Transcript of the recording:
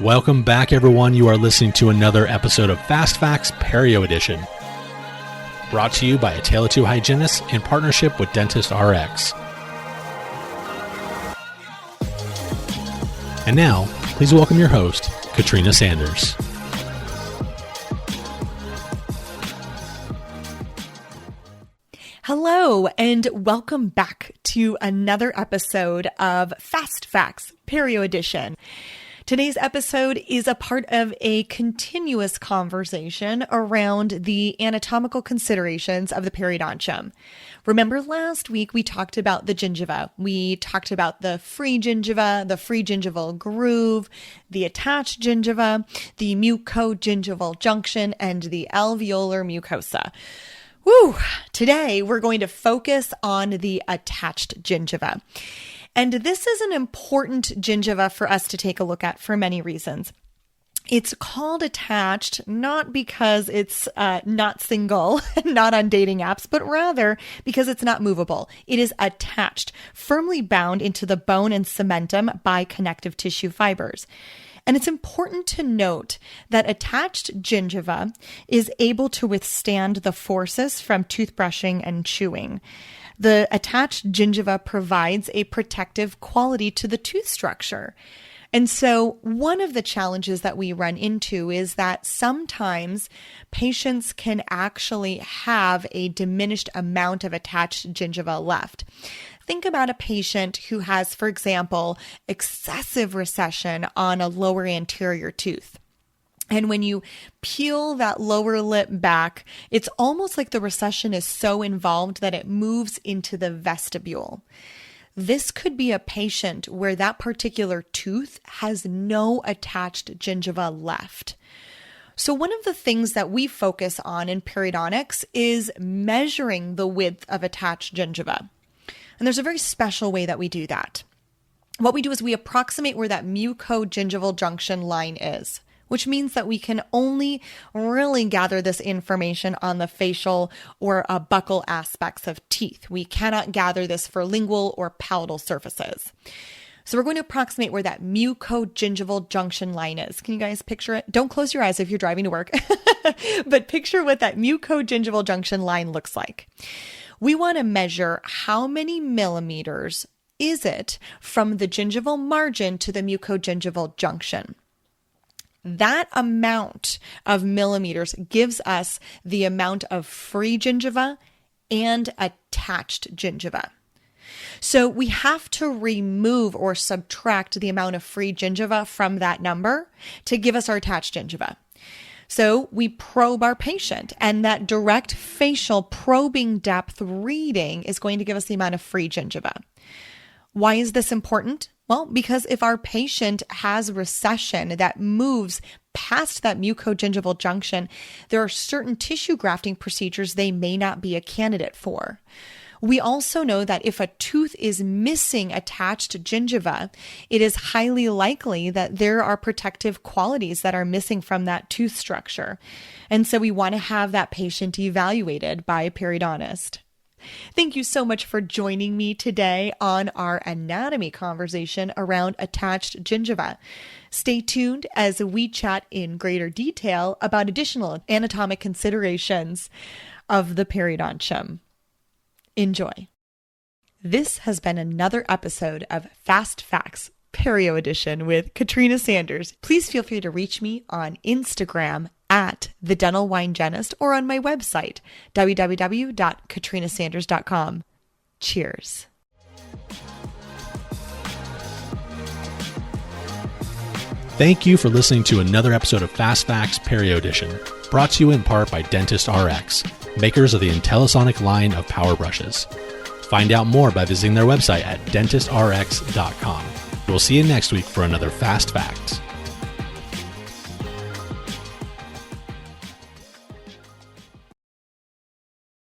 Welcome back, everyone. You are listening to another episode of Fast Facts Perio Edition, brought to you by A Tale of Two Hygienists in partnership with Dentist RX. And now, please welcome your host, Katrina Sanders. Hello, and welcome back to another episode of Fast Facts Perio Edition. Today's episode is a part of a continuous conversation around the anatomical considerations of the periodontium. Remember last week we talked about the gingiva. We talked about the free gingiva, the free gingival groove, the attached gingiva, the mucogingival junction, and the alveolar mucosa. Woo! Today we're going to focus on the attached gingiva. And this is an important gingiva for us to take a look at for many reasons. It's called attached not because it's not single, not on dating apps, but rather because it's not movable. It is attached, firmly bound into the bone and cementum by connective tissue fibers. And it's important to note that attached gingiva is able to withstand the forces from toothbrushing and chewing. The attached gingiva provides a protective quality to the tooth structure. And so one of the challenges that we run into is that sometimes patients can actually have a diminished amount of attached gingiva left. Think about a patient who has, for example, excessive recession on a lower anterior tooth. And when you peel that lower lip back, it's almost like the recession is so involved that it moves into the vestibule. This could be a patient where that particular tooth has no attached gingiva left. So one of the things that we focus on in periodontics is measuring the width of attached gingiva. And there's a very special way that we do that. What we do is we approximate where that mucogingival junction line is, which means that we can only really gather this information on the facial or buccal aspects of teeth. We cannot gather this for lingual or palatal surfaces. So we're going to approximate where that mucogingival junction line is. Can you guys picture it? Don't close your eyes if you're driving to work, but picture what that mucogingival junction line looks like. We want to measure how many millimeters is it from the gingival margin to the mucogingival junction. That amount of millimeters gives us the amount of free gingiva and attached gingiva. So we have to remove or subtract the amount of free gingiva from that number to give us our attached gingiva. So we probe our patient, and that direct facial probing depth reading is going to give us the amount of free gingiva. Why is this important? Well, because if our patient has recession that moves past that mucogingival junction, there are certain tissue grafting procedures they may not be a candidate for. We also know that if a tooth is missing attached gingiva, it is highly likely that there are protective qualities that are missing from that tooth structure. And so we want to have that patient evaluated by a periodontist. Thank you so much for joining me today on our anatomy conversation around attached gingiva. Stay tuned as we chat in greater detail about additional anatomic considerations of the periodontium. Enjoy. This has been another episode of Fast Facts Perio Edition with Katrina Sanders. Please feel free to reach me on Instagram at The Dental Wine Genist or on my website, www.katrinasanders.com. Cheers. Thank you for listening to another episode of Fast Facts Perio Edition, brought to you in part by Dentist RX, makers of the IntelliSonic line of power brushes. Find out more by visiting their website at dentistrx.com. We'll see you next week for another Fast Fact.